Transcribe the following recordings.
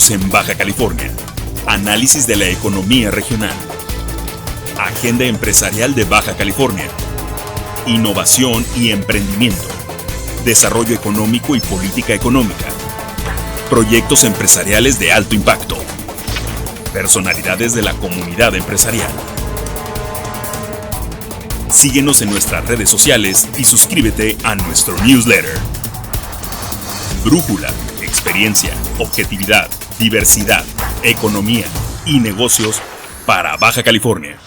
Negocios en Baja California. Análisis de la economía regional. Agenda empresarial de Baja California. Innovación y emprendimiento. Desarrollo económico y política económica. Proyectos empresariales de alto impacto. Personalidades de la comunidad empresarial. Síguenos en nuestras redes sociales y suscríbete a nuestro newsletter. Brújula, experiencia, objetividad, diversidad, economía y negocios para Baja California.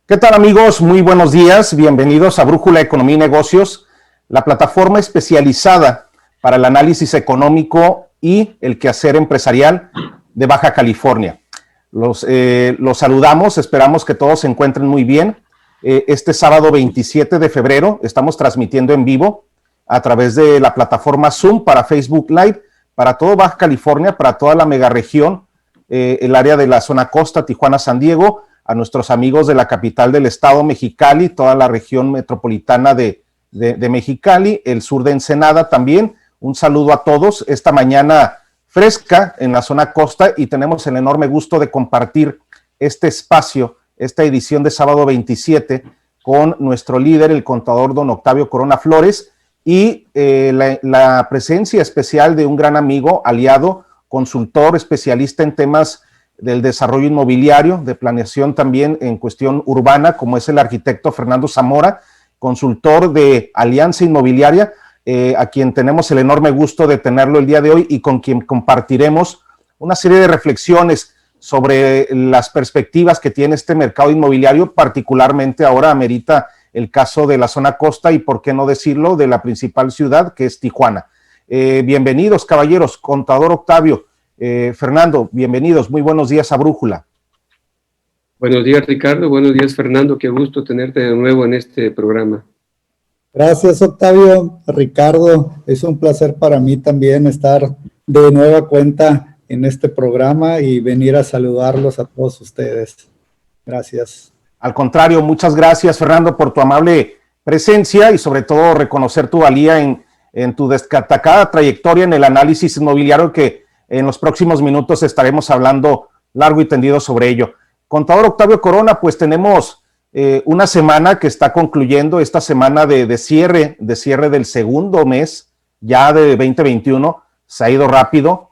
¿Qué tal, amigos? Muy buenos días. Bienvenidos a Brújula Economía y Negocios, la plataforma especializada para el análisis económico y el quehacer empresarial de Baja California. Los saludamos, esperamos que todos se encuentren muy bien. Este sábado 27 de febrero estamos transmitiendo en vivo a través de la plataforma Zoom para Facebook Live, para todo Baja California, para toda la megaregión, el área de la zona costa, Tijuana, San Diego, a nuestros amigos de la capital del estado, Mexicali, toda la región metropolitana de Mexicali, el sur de Ensenada también. Un saludo a todos esta mañana fresca en la zona costa, y tenemos el enorme gusto de compartir este espacio, esta edición de sábado 27, con nuestro líder, el contador don Octavio Corona Flores, y la presencia especial de un gran amigo, aliado, consultor, especialista en temas del desarrollo inmobiliario, de planeación también en cuestión urbana, como es el arquitecto Fernando Zamora, consultor de Alianza Inmobiliaria, a quien tenemos el enorme gusto de tenerlo el día de hoy y con quien compartiremos una serie de reflexiones sobre las perspectivas que tiene este mercado inmobiliario. Particularmente ahora amerita el caso de la zona costa y, por qué no decirlo, de la principal ciudad, que es Tijuana. Bienvenidos, caballeros. Contador Octavio, Fernando, bienvenidos, muy buenos días a Brújula. Buenos días, Ricardo, buenos días, Fernando, qué gusto tenerte de nuevo en este programa. Gracias, Octavio. Ricardo, es un placer para mí también estar de nueva cuenta en este programa y venir a saludarlos a todos ustedes. Gracias. Al contrario, muchas gracias, Fernando, por tu amable presencia y sobre todo reconocer tu valía en tu destacada trayectoria en el análisis inmobiliario, que en los próximos minutos estaremos hablando largo y tendido sobre ello. Contador Octavio Corona, pues tenemos una semana que está concluyendo, esta semana de cierre del segundo mes ya de 2021. Se ha ido rápido,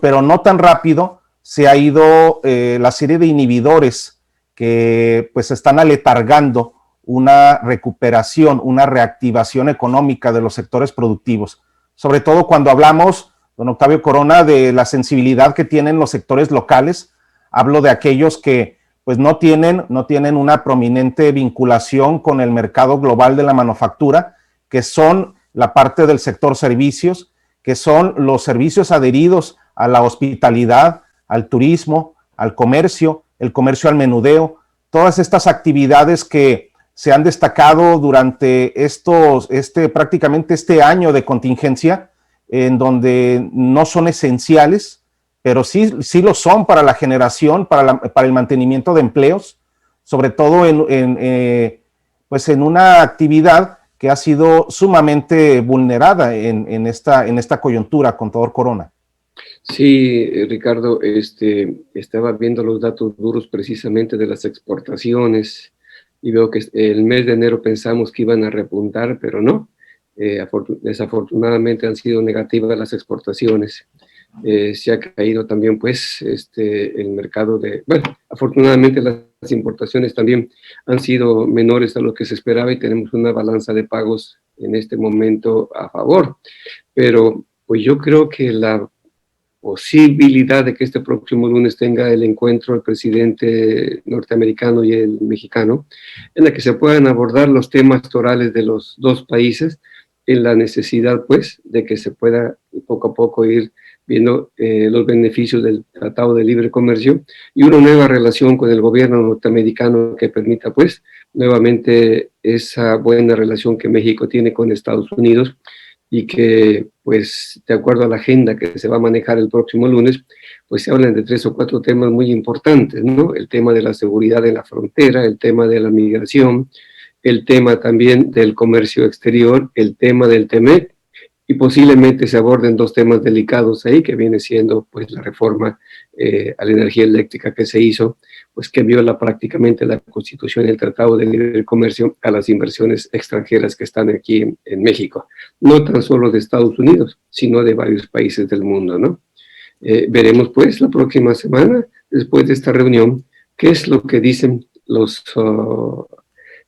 pero no tan rápido se ha ido la serie de inhibidores que pues están aletargando una recuperación, una reactivación económica de los sectores productivos, sobre todo cuando hablamos, don Octavio Corona, de la sensibilidad que tienen los sectores locales. Hablo de aquellos que pues no tienen una prominente vinculación con el mercado global de la manufactura, que son la parte del sector servicios, que son los servicios adheridos a la hospitalidad, al turismo, al comercio, el comercio al menudeo, todas estas actividades que se han destacado durante prácticamente este año de contingencia, en donde no son esenciales, pero sí lo son para la generación, para el mantenimiento de empleos, sobre todo pues en una actividad que ha sido sumamente vulnerada en esta coyuntura, contador Corona. Sí, Ricardo, estaba viendo los datos duros precisamente de las exportaciones y veo que el mes de enero pensamos que iban a repuntar, pero no. Desafortunadamente han sido negativas las exportaciones. Se ha caído también pues el mercado afortunadamente las importaciones también han sido menores a lo que se esperaba y tenemos una balanza de pagos en este momento a favor, pero pues yo creo que la posibilidad de que este próximo lunes tenga el encuentro el presidente norteamericano y el mexicano, en la que se puedan abordar los temas torales de los dos países, en la necesidad pues de que se pueda poco a poco ir viendo los beneficios del Tratado de Libre Comercio y una nueva relación con el gobierno norteamericano que permita pues nuevamente esa buena relación que México tiene con Estados Unidos y que pues de acuerdo a la agenda que se va a manejar el próximo lunes, pues se hablan de 3 o 4 temas muy importantes, ¿no? El tema de la seguridad en la frontera, el tema de la migración, el tema también del comercio exterior, el tema del TEMEC, y posiblemente se aborden 2 temas delicados ahí, que viene siendo pues la reforma a la energía eléctrica que se hizo, pues que viola prácticamente la Constitución y el Tratado de Libre Comercio a las inversiones extranjeras que están aquí en México, no tan solo de Estados Unidos, sino de varios países del mundo, ¿no? Veremos pues la próxima semana, después de esta reunión, qué es lo que dicen los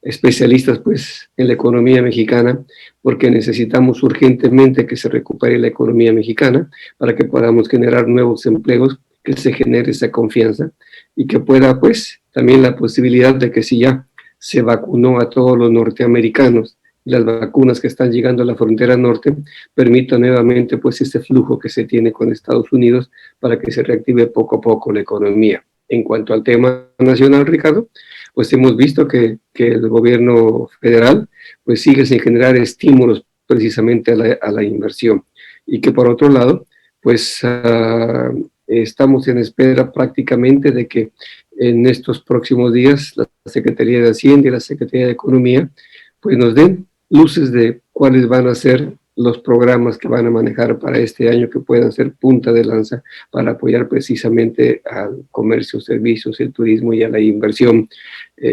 especialistas pues en la economía mexicana, porque necesitamos urgentemente que se recupere la economía mexicana para que podamos generar nuevos empleos, que se genere esa confianza y que pueda pues también la posibilidad de que si ya se vacunó a todos los norteamericanos, las vacunas que están llegando a la frontera norte, permita nuevamente pues este flujo que se tiene con Estados Unidos para que se reactive poco a poco la economía. En cuanto al tema nacional, Ricardo, pues hemos visto que el gobierno federal pues sigue sin generar estímulos precisamente a la inversión, y que por otro lado pues estamos en espera prácticamente de que en estos próximos días la Secretaría de Hacienda y la Secretaría de Economía pues nos den luces de cuáles van a ser los programas que van a manejar para este año, que puedan ser punta de lanza para apoyar precisamente al comercio, servicios, el turismo y a la inversión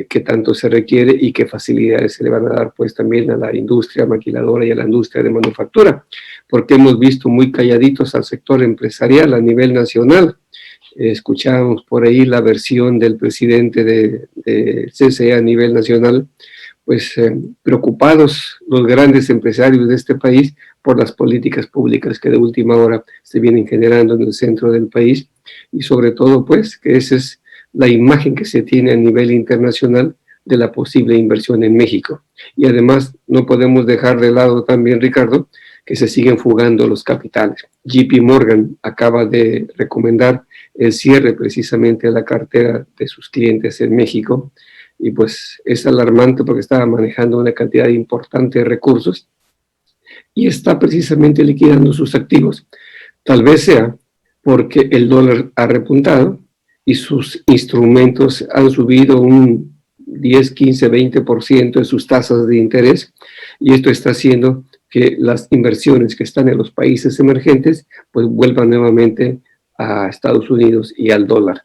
que tanto se requiere, y qué facilidades se le van a dar pues también a la industria maquiladora y a la industria de manufactura, porque hemos visto muy calladitos al sector empresarial a nivel nacional. Escuchábamos por ahí la versión del presidente de CCE a nivel nacional, pues preocupados los grandes empresarios de este país por las políticas públicas que de última hora se vienen generando en el centro del país, y sobre todo pues que esa es la imagen que se tiene a nivel internacional de la posible inversión en México. Y además no podemos dejar de lado también, Ricardo, que se siguen fugando los capitales. JP Morgan acaba de recomendar el cierre precisamente de la cartera de sus clientes en México, y pues es alarmante porque estaba manejando una cantidad importante de recursos y está precisamente liquidando sus activos. Tal vez sea porque el dólar ha repuntado y sus instrumentos han subido un 10, 15, 20% de sus tasas de interés, y esto está haciendo que las inversiones que están en los países emergentes pues vuelvan nuevamente a Estados Unidos y al dólar.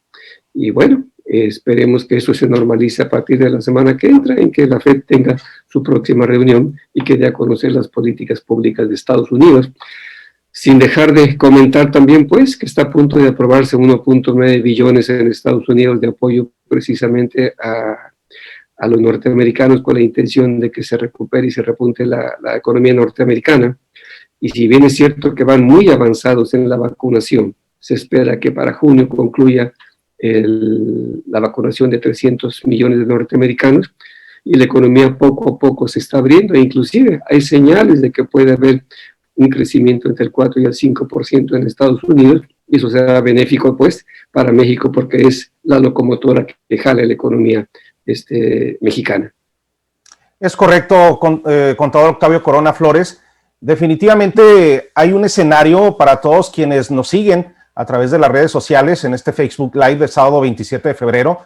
Y bueno, esperemos que eso se normalice a partir de la semana que entra, en que la FED tenga su próxima reunión y que dé a conocer las políticas públicas de Estados Unidos. Sin dejar de comentar también, pues, que está a punto de aprobarse 1.9 billones en Estados Unidos de apoyo precisamente a los norteamericanos, con la intención de que se recupere y se repunte la economía norteamericana. Y si bien es cierto que van muy avanzados en la vacunación, se espera que para junio concluya la vacunación de 300 millones de norteamericanos, y la economía poco a poco se está abriendo, e inclusive hay señales de que puede haber un crecimiento entre el 4 y el 5% en Estados Unidos, y eso será benéfico pues para México, porque es la locomotora que jala la economía mexicana. Es correcto, contador Octavio Corona Flores. Definitivamente hay un escenario para todos quienes nos siguen a través de las redes sociales en este Facebook Live del sábado 27 de febrero,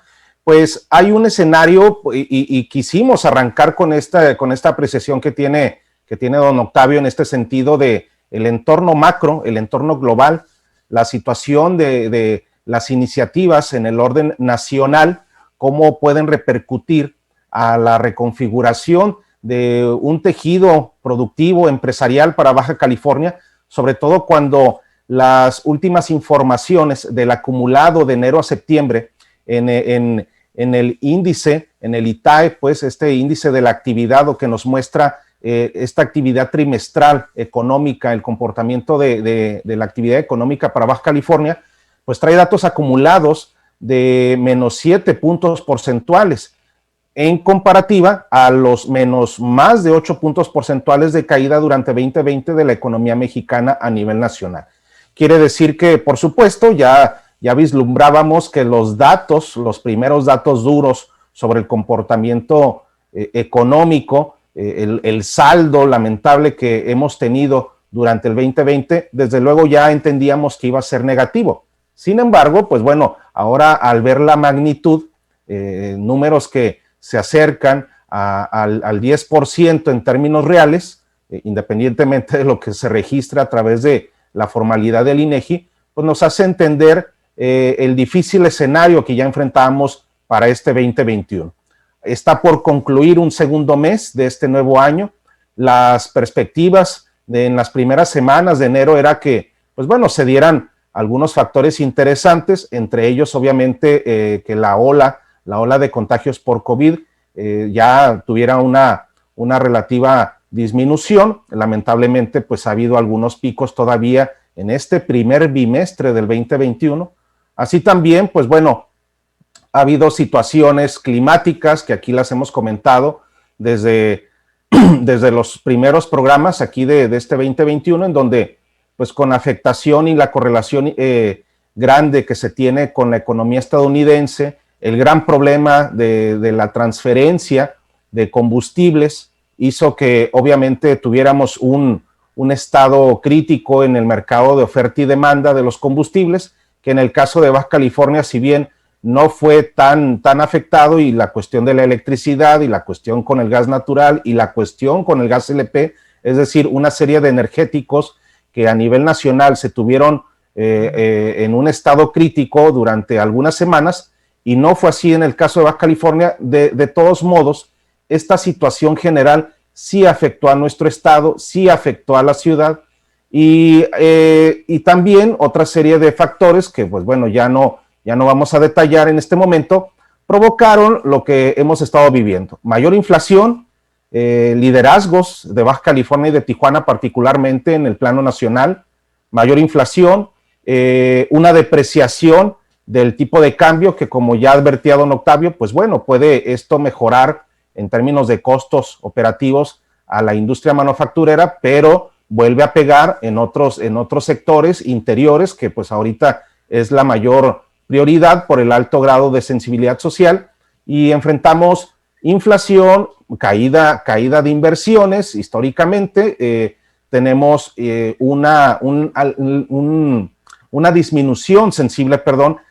pues hay un escenario y quisimos arrancar con esta apreciación que tiene don Octavio en este sentido de el entorno macro, el entorno global, la situación de las iniciativas en el orden nacional, cómo pueden repercutir a la reconfiguración de un tejido productivo, empresarial para Baja California, sobre todo cuando las últimas informaciones del acumulado de enero a septiembre en el índice, en el ITAE, pues este índice de la actividad, o que nos muestra esta actividad trimestral económica, el comportamiento de la actividad económica para Baja California, pues trae datos acumulados de menos 7 puntos porcentuales en comparativa a los menos más de 8 puntos porcentuales de caída durante 2020 de la economía mexicana a nivel nacional. Quiere decir que, por supuesto, ya vislumbrábamos que los primeros datos duros sobre el comportamiento económico, el saldo lamentable que hemos tenido durante el 2020, desde luego ya entendíamos que iba a ser negativo. Sin embargo, pues bueno, ahora al ver la magnitud, números que se acercan al 10% en términos reales, independientemente de lo que se registra a través de la formalidad del INEGI, pues nos hace entender el difícil escenario que ya enfrentamos para este 2021. Está por concluir un segundo mes de este nuevo año. Las perspectivas en las primeras semanas de enero era que, pues bueno, se dieran algunos factores interesantes, entre ellos obviamente que la ola de contagios por COVID ya tuviera una relativa disminución. Lamentablemente, pues ha habido algunos picos todavía en este primer bimestre del 2021. Así también, pues bueno, ha habido situaciones climáticas que aquí las hemos comentado desde los primeros programas aquí de este 2021, en donde pues con afectación y la correlación grande que se tiene con la economía estadounidense, el gran problema de la transferencia de combustibles hizo que obviamente tuviéramos un estado crítico en el mercado de oferta y demanda de los combustibles, que en el caso de Baja California, si bien no fue tan afectado, y la cuestión de la electricidad y la cuestión con el gas natural y la cuestión con el gas LP, es decir, una serie de energéticos que a nivel nacional se tuvieron en un estado crítico durante algunas semanas, y no fue así en el caso de Baja California. De todos modos, esta situación general sí afectó a nuestro estado, sí afectó a la ciudad, y también otra serie de factores que, pues bueno, ya no vamos a detallar en este momento, provocaron lo que hemos estado viviendo. Mayor inflación, liderazgos de Baja California y de Tijuana particularmente en el plano nacional, mayor inflación, una depreciación del tipo de cambio que, como ya advertía don Octavio, pues bueno, puede esto mejorar en términos de costos operativos a la industria manufacturera, pero vuelve a pegar en otros sectores interiores, que pues ahorita es la mayor prioridad por el alto grado de sensibilidad social, y enfrentamos inflación, caída de inversiones históricamente, tenemos una disminución sensible,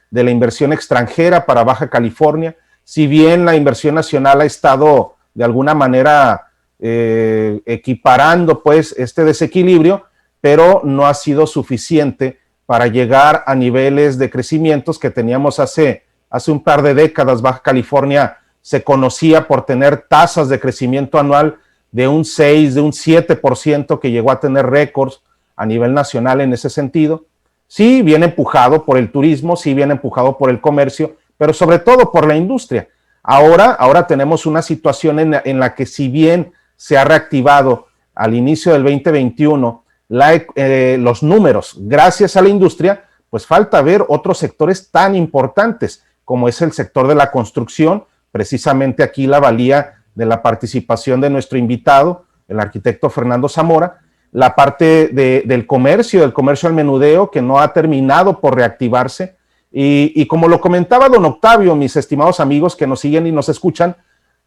de la inversión extranjera para Baja California. Si bien la inversión nacional ha estado de alguna manera equiparando pues este desequilibrio, pero no ha sido suficiente para llegar a niveles de crecimientos que teníamos hace un par de décadas. Baja California se conocía por tener tasas de crecimiento anual de un 6, de un 7%, que llegó a tener récords a nivel nacional en ese sentido. Sí, bien empujado por el turismo, sí, bien empujado por el comercio, pero sobre todo por la industria. Ahora tenemos una situación en la que, si bien se ha reactivado al inicio del 2021 los números gracias a la industria, pues falta ver otros sectores tan importantes como es el sector de la construcción. Precisamente aquí la valía de la participación de nuestro invitado, el arquitecto Fernando Zamora, la parte del comercio al menudeo, que no ha terminado por reactivarse, y como lo comentaba don Octavio, mis estimados amigos que nos siguen y nos escuchan,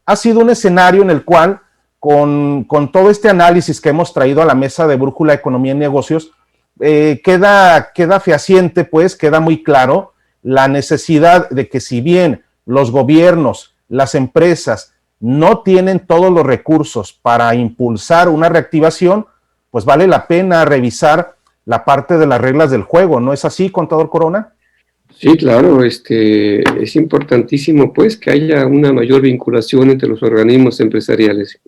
ha sido un escenario en el cual, con todo este análisis que hemos traído a la mesa de Brújula Economía y Negocios, queda fehaciente, pues queda muy claro la necesidad de que, si bien los gobiernos, las empresas no tienen todos los recursos para impulsar una reactivación, pues vale la pena revisar la parte de las reglas del juego. ¿No es así, contador Corona? Sí, claro, es importantísimo pues que haya una mayor vinculación entre los organismos empresariales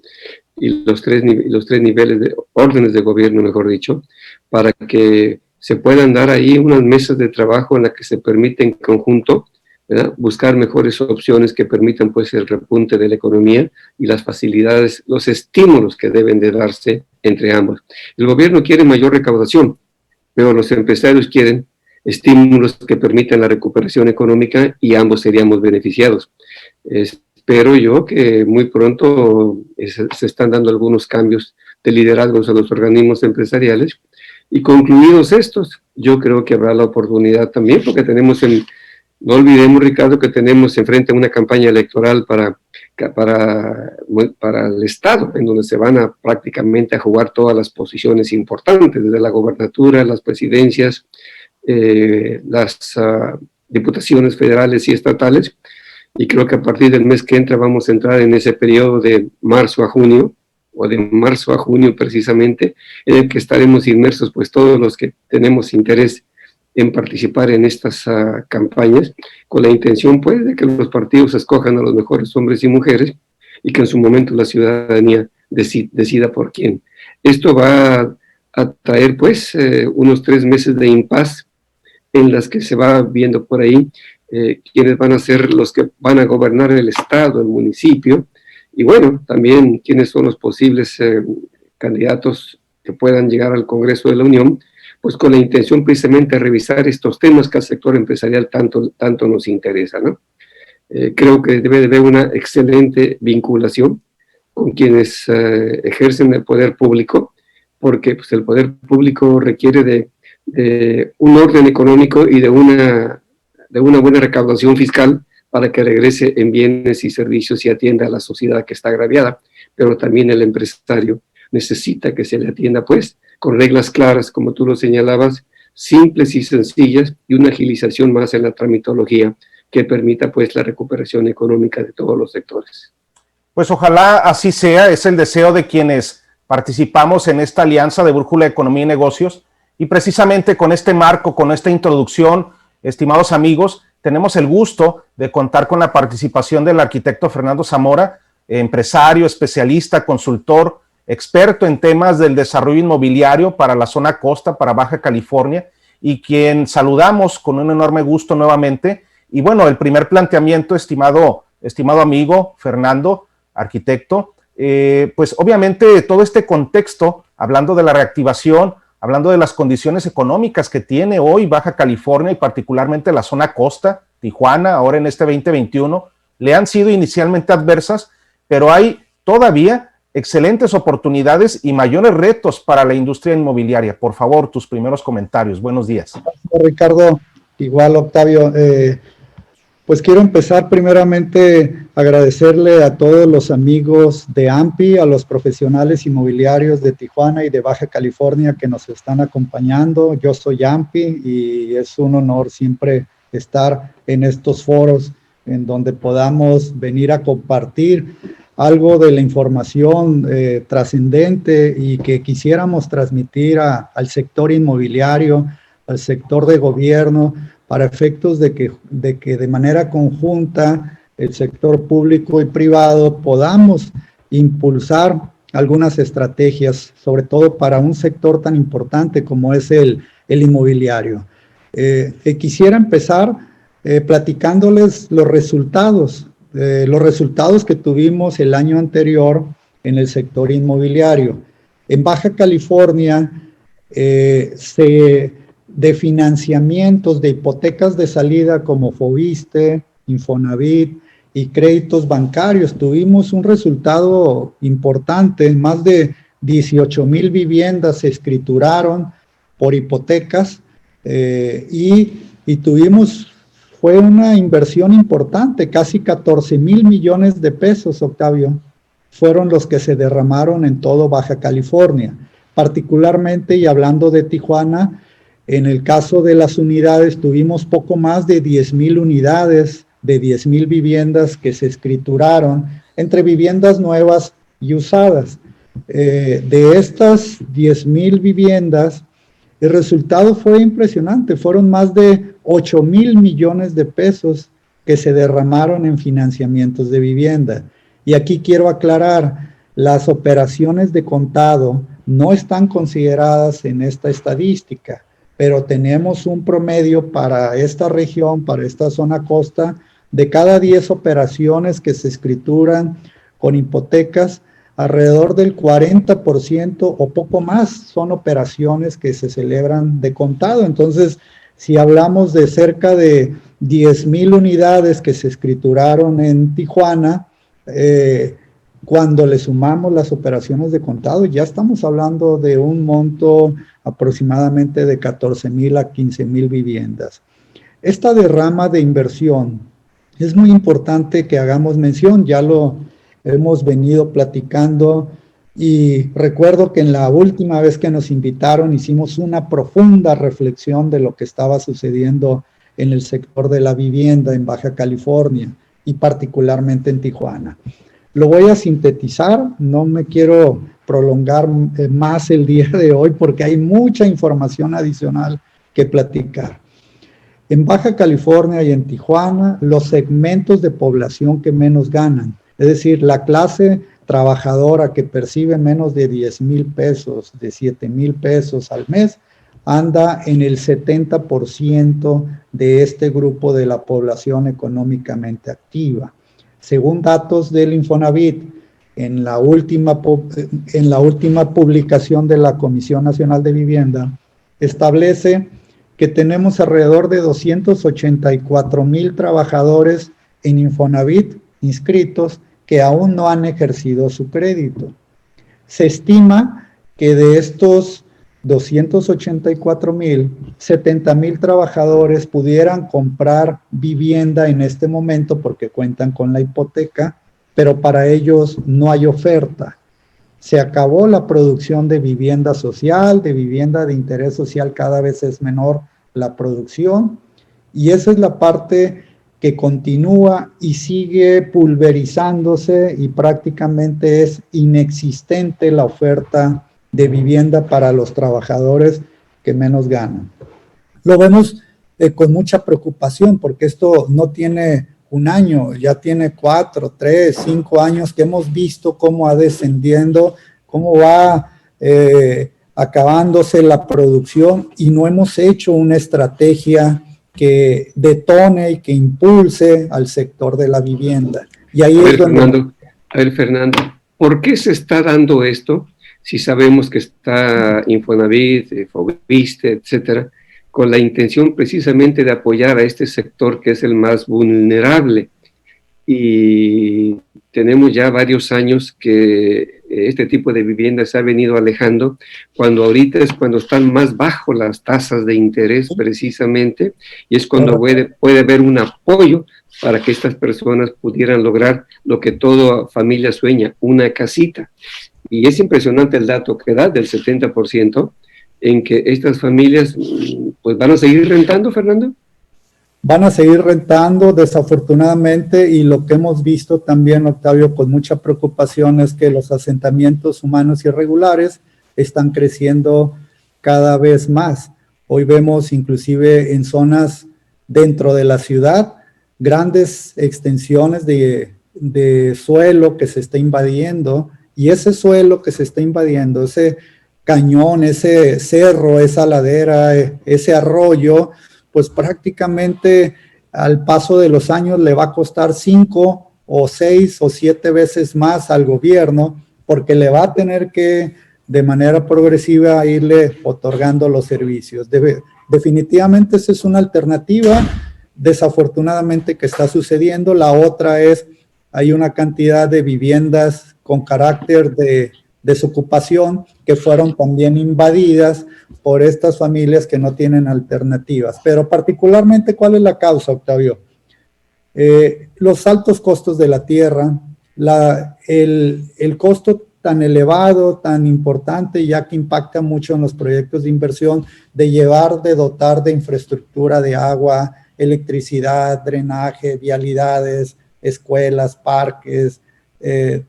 y los tres niveles de órdenes de gobierno, mejor dicho, para que se puedan dar ahí unas mesas de trabajo en las que se permite en conjunto, ¿verdad?, buscar mejores opciones que permitan pues el repunte de la economía y las facilidades, los estímulos que deben de darse entre ambos. El gobierno quiere mayor recaudación, pero los empresarios quieren estímulos que permitan la recuperación económica, y ambos seríamos beneficiados. Espero yo que muy pronto se están dando algunos cambios de liderazgos a los organismos empresariales, y concluidos estos, yo creo que habrá la oportunidad también, porque no olvidemos, Ricardo, que tenemos enfrente una campaña electoral para para el Estado, en donde se van prácticamente a jugar todas las posiciones importantes, desde la gobernatura, las presidencias, las diputaciones federales y estatales, y creo que a partir del mes que entra vamos a entrar en ese periodo de marzo a junio, o de marzo a junio precisamente, en el que estaremos inmersos pues todos los que tenemos interés en participar en estas campañas, con la intención pues de que los partidos escojan a los mejores hombres y mujeres y que en su momento la ciudadanía decida por quién. Esto va a traer pues unos 3 meses de impas en las que se va viendo por ahí quiénes van a ser los que van a gobernar el estado, el municipio, y bueno, también quiénes son los posibles candidatos que puedan llegar al Congreso de la Unión, pues con la intención precisamente de revisar estos temas que al sector empresarial tanto nos interesa, ¿no? Creo que debe de haber una excelente vinculación con quienes ejercen el poder público, porque pues, el poder público requiere de un orden económico y de una buena recaudación fiscal para que regrese en bienes y servicios y atienda a la sociedad que está agraviada, pero también el empresario necesita que se le atienda pues con reglas claras, como tú lo señalabas, simples y sencillas, y una agilización más en la tramitología que permita pues la recuperación económica de todos los sectores. Pues ojalá así sea, es el deseo de quienes participamos en esta alianza de Brújula de Economía y Negocios, y precisamente con este marco, con esta introducción, estimados amigos, tenemos el gusto de contar con la participación del arquitecto Fernando Zamora, empresario, especialista, consultor, experto en temas del desarrollo inmobiliario para la zona costa, para Baja California, y quien saludamos con un enorme gusto nuevamente. Y bueno, el primer planteamiento, estimado amigo Fernando, arquitecto, pues obviamente todo este contexto, hablando de la reactivación, hablando de las condiciones económicas que tiene hoy Baja California y particularmente la zona costa, Tijuana, ahora en este 2021, le han sido inicialmente adversas, pero hay todavía excelentes oportunidades y mayores retos para la industria inmobiliaria. Por favor, tus primeros comentarios. Buenos días. Ricardo, igual Octavio, pues quiero empezar primeramente agradecerle a todos los amigos de AMPI, a los profesionales inmobiliarios de Tijuana y de Baja California que nos están acompañando. Yo soy AMPI y es un honor siempre estar en estos foros en donde podamos venir a compartir algo de la información trascendente y que quisiéramos transmitir al sector inmobiliario, al sector de gobierno, para efectos de que de manera conjunta el sector público y privado podamos impulsar algunas estrategias, sobre todo para un sector tan importante como es el inmobiliario. Quisiera empezar platicándoles los resultados que tuvimos el año anterior en el sector inmobiliario. En Baja California, de financiamientos, de hipotecas de salida como Foviste, Infonavit y créditos bancarios, tuvimos un resultado importante. Más de 18,000 viviendas se escrituraron por hipotecas y tuvimos, fue una inversión importante, casi 14,000 millones de pesos, Octavio, fueron los que se derramaron en todo Baja California. Particularmente, y hablando de Tijuana, en el caso de las unidades, tuvimos poco más de 10,000 unidades, de 10,000 viviendas que se escrituraron entre viviendas nuevas y usadas. De estas 10,000 viviendas, el resultado fue impresionante. Fueron más de 8,000 millones de pesos que se derramaron en financiamientos de vivienda. Y aquí quiero aclarar, las operaciones de contado no están consideradas en esta estadística, pero tenemos un promedio para esta región, para esta zona costa, de cada 10 operaciones que se escrituran con hipotecas, alrededor del 40% o poco más son operaciones que se celebran de contado. Entonces, si hablamos de cerca de 10,000 unidades que se escrituraron en Tijuana, cuando le sumamos las operaciones de contado, ya estamos hablando de un monto aproximadamente de 14,000 a 15,000 viviendas. Esta derrama de inversión es muy importante que hagamos mención, ya lo hemos venido platicando y recuerdo que en la última vez que nos invitaron hicimos una profunda reflexión de lo que estaba sucediendo en el sector de la vivienda en Baja California y particularmente en Tijuana. Lo voy a sintetizar, no me quiero prolongar más el día de hoy porque hay mucha información adicional que platicar. En Baja California y en Tijuana, los segmentos de población que menos ganan, es decir, la clase trabajadora que percibe menos de 10,000 pesos, de 7,000 pesos al mes, anda en el 70% de este grupo de la población económicamente activa. Según datos del Infonavit, en la última publicación de la Comisión Nacional de Vivienda, establece que tenemos alrededor de 284,000 trabajadores en Infonavit inscritos que aún no han ejercido su crédito. Se estima que de estos 284,000, 70,000 trabajadores pudieran comprar vivienda en este momento porque cuentan con la hipoteca, pero para ellos no hay oferta. Se acabó la producción de vivienda social, de vivienda de interés social, cada vez es menor la producción, y esa es la parte que continúa y sigue pulverizándose y prácticamente es inexistente la oferta de vivienda para los trabajadores que menos ganan. Lo vemos con mucha preocupación porque esto no tiene un año, ya tiene 4, 3, 5 años que hemos visto cómo va descendiendo, cómo va acabándose la producción y no hemos hecho una estrategia que detone y que impulse al sector de la vivienda. Y ahí es donde... Fernando, ¿por qué se está dando esto? Si sabemos que está Infonavit, Fobiste, etcétera, con la intención precisamente de apoyar a este sector que es el más vulnerable. Y tenemos ya varios años que este tipo de viviendas se ha venido alejando, cuando ahorita es cuando están más bajo las tasas de interés precisamente, y es cuando puede haber un apoyo para que estas personas pudieran lograr lo que toda familia sueña, una casita. Y es impresionante el dato que da del 70% en que estas familias pues van a seguir rentando, Fernando. Van a seguir rentando, desafortunadamente, y lo que hemos visto también, Octavio, con mucha preocupación es que los asentamientos humanos irregulares están creciendo cada vez más. Hoy vemos inclusive en zonas dentro de la ciudad grandes extensiones de suelo que se está invadiendo, y ese suelo que se está invadiendo, ese cañón, ese cerro, esa ladera, ese arroyo, pues prácticamente al paso de los años le va a costar 5 o 6 o 7 veces más al gobierno, porque le va a tener que de manera progresiva irle otorgando los servicios. Definitivamente esa es una alternativa, desafortunadamente, que está sucediendo. La otra es, hay una cantidad de viviendas con carácter de desocupación que fueron también invadidas por estas familias que no tienen alternativas. Pero particularmente, ¿cuál es la causa, Octavio? Los altos costos de la tierra, el costo tan elevado, tan importante, ya que impacta mucho en los proyectos de inversión, de dotar de infraestructura de agua, electricidad, drenaje, vialidades, escuelas, parques,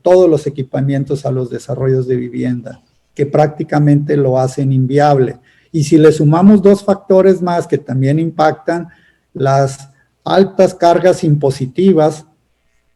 todos los equipamientos a los desarrollos de vivienda, que prácticamente lo hacen inviable. Y si le sumamos 2 factores más que también impactan, las altas cargas impositivas.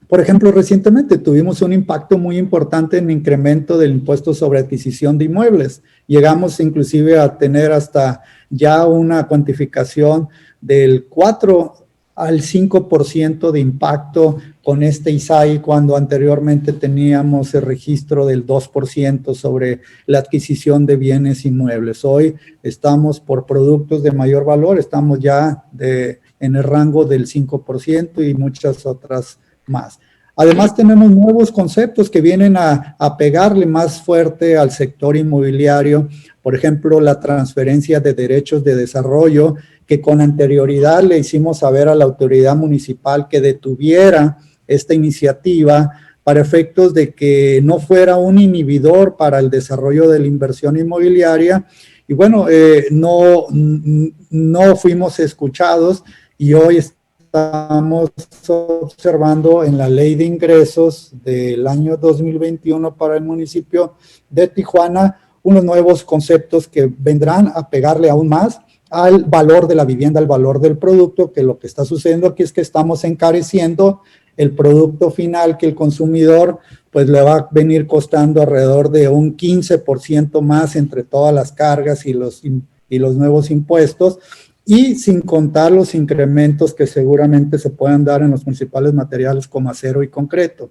Por ejemplo, recientemente tuvimos un impacto muy importante en el incremento del impuesto sobre adquisición de inmuebles. Llegamos inclusive a tener hasta ya una cuantificación del 4 al 5% de impacto con este ISAI, cuando anteriormente teníamos el registro del 2% sobre la adquisición de bienes inmuebles. Hoy estamos por productos de mayor valor, estamos ya en el rango del 5% y muchas otras más. Además, tenemos nuevos conceptos que vienen a pegarle más fuerte al sector inmobiliario. Por ejemplo, la transferencia de derechos de desarrollo, que con anterioridad le hicimos saber a la autoridad municipal que detuviera esta iniciativa para efectos de que no fuera un inhibidor para el desarrollo de la inversión inmobiliaria. Y bueno, no fuimos escuchados y hoy estamos observando en la ley de ingresos del año 2021 para el municipio de Tijuana unos nuevos conceptos que vendrán a pegarle aún más al valor de la vivienda, al valor del producto, que lo que está sucediendo aquí es que estamos encareciendo el producto final, que el consumidor pues le va a venir costando alrededor de un 15% más entre todas las cargas y los nuevos impuestos, y sin contar los incrementos que seguramente se puedan dar en los principales materiales como acero y concreto.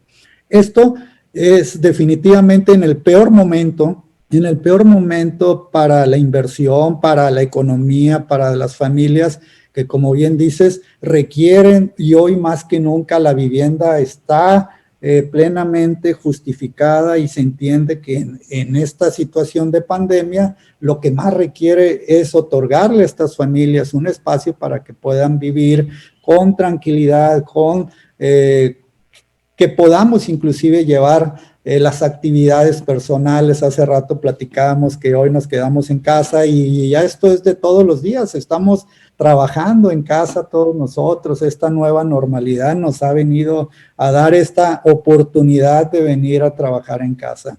Esto es definitivamente en el peor momento para la inversión, para la economía, para las familias que, como bien dices, requieren, y hoy más que nunca la vivienda está plenamente justificada, y se entiende que en esta situación de pandemia lo que más requiere es otorgarle a estas familias un espacio para que puedan vivir con tranquilidad, que podamos inclusive llevar las actividades personales. Hace rato platicábamos que hoy nos quedamos en casa y ya esto es de todos los días, estamos trabajando en casa todos nosotros. Esta nueva normalidad nos ha venido a dar esta oportunidad de venir a trabajar en casa.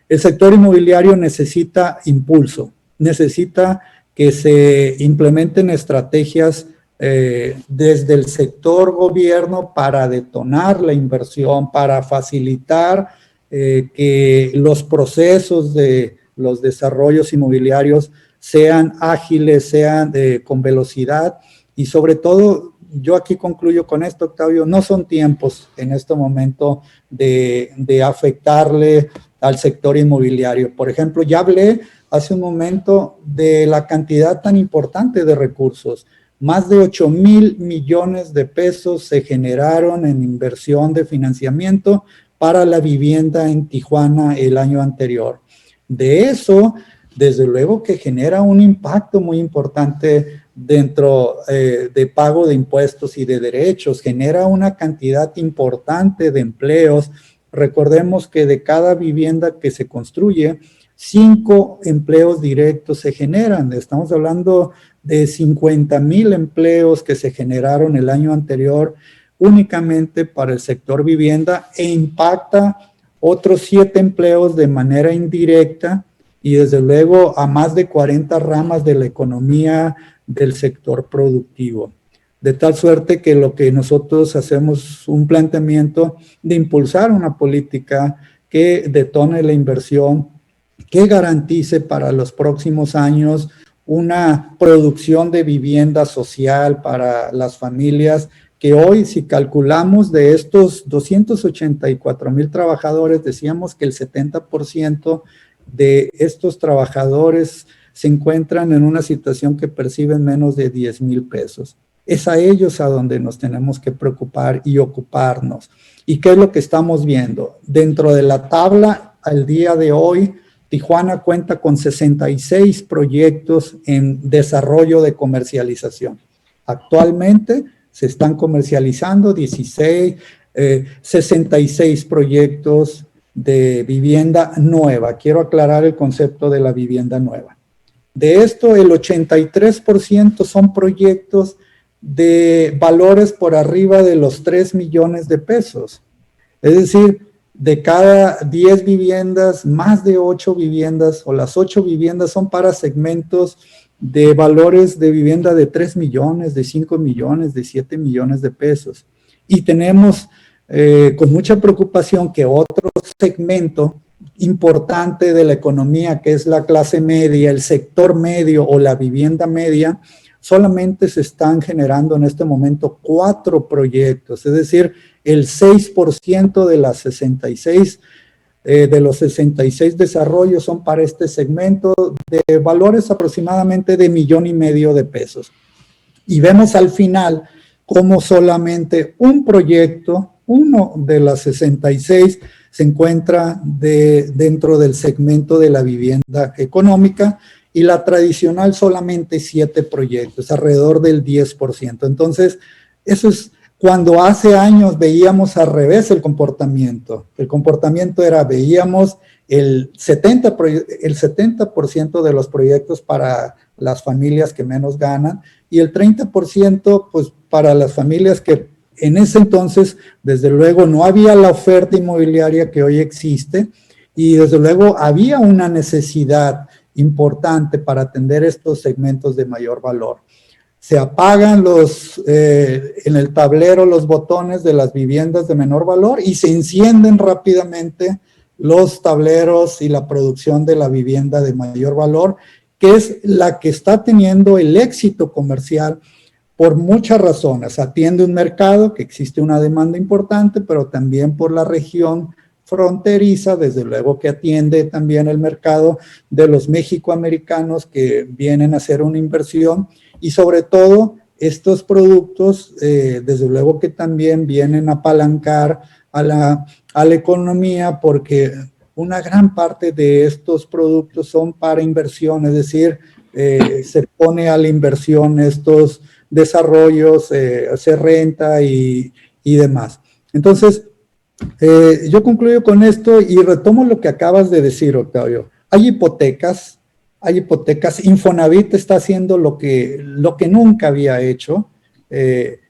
El sector inmobiliario necesita impulso, necesita que se implementen estrategias desde el sector gobierno para detonar la inversión, para facilitar que los procesos de los desarrollos inmobiliarios sean ágiles, sean con velocidad, y sobre todo, yo aquí concluyo con esto, Octavio, no son tiempos en este momento de afectarle al sector inmobiliario. Por ejemplo, ya hablé hace un momento de la cantidad tan importante de recursos. Más de 8,000 millones de pesos se generaron en inversión de financiamiento para la vivienda en Tijuana el año anterior. De eso, desde luego que genera un impacto muy importante dentro de pago de impuestos y de derechos, genera una cantidad importante de empleos. Recordemos que de cada vivienda que se construye, 5 empleos directos se generan. Estamos hablando de 50,000 empleos que se generaron el año anterior únicamente para el sector vivienda, e impacta otros 7 empleos de manera indirecta, y desde luego a más de 40 ramas de la economía del sector productivo. De tal suerte que lo que nosotros hacemos un planteamiento de impulsar una política que detone la inversión, que garantice para los próximos años una producción de vivienda social para las familias, que hoy, si calculamos de estos 284,000 trabajadores, decíamos que el 70% de estos trabajadores se encuentran en una situación que perciben menos de 10,000 pesos. Es a ellos a donde nos tenemos que preocupar y ocuparnos. ¿Y qué es lo que estamos viendo? Dentro de la tabla, al día de hoy, Tijuana cuenta con 66 proyectos en desarrollo de comercialización. Actualmente se están comercializando 66 proyectos de vivienda nueva. Quiero aclarar el concepto de la vivienda nueva. De esto, el 83% son proyectos de valores por arriba de los 3 millones de pesos. Es decir, de cada 10 viviendas, más de 8 viviendas, o las 8 viviendas son para segmentos de valores de vivienda de 3 millones, de 5 millones, de 7 millones de pesos. Y tenemos con mucha preocupación que otro segmento importante de la economía, que es la clase media, el sector medio o la vivienda media, solamente se están generando en este momento 4 proyectos, es decir, el 6% de las 66, de los 66 desarrollos son para este segmento de valores aproximadamente de 1,5 millones de pesos. Y vemos al final cómo solamente un proyecto, uno de las 66, se encuentra dentro del segmento de la vivienda económica, y la tradicional solamente 7 proyectos, alrededor del 10%. Entonces, eso es cuando hace años veíamos al revés el comportamiento. El comportamiento era, veíamos el 70% de los proyectos para las familias que menos ganan y el 30% pues para las familias que en ese entonces, desde luego, no había la oferta inmobiliaria que hoy existe y desde luego había una necesidad importante para atender estos segmentos de mayor valor. Se apagan en el tablero los botones de las viviendas de menor valor y se encienden rápidamente los tableros y la producción de la vivienda de mayor valor, que es la que está teniendo el éxito comercial por muchas razones. Atiende un mercado que existe una demanda importante, pero también por la región fronteriza, desde luego que atiende también el mercado de los mexicoamericanos que vienen a hacer una inversión y sobre todo estos productos, desde luego que también vienen a apalancar a la economía porque una gran parte de estos productos son para inversión, es decir, se pone a la inversión estos desarrollos, se renta y demás. Entonces, yo concluyo con esto y retomo lo que acabas de decir, Octavio. Hay hipotecas, Infonavit está haciendo lo que nunca había hecho.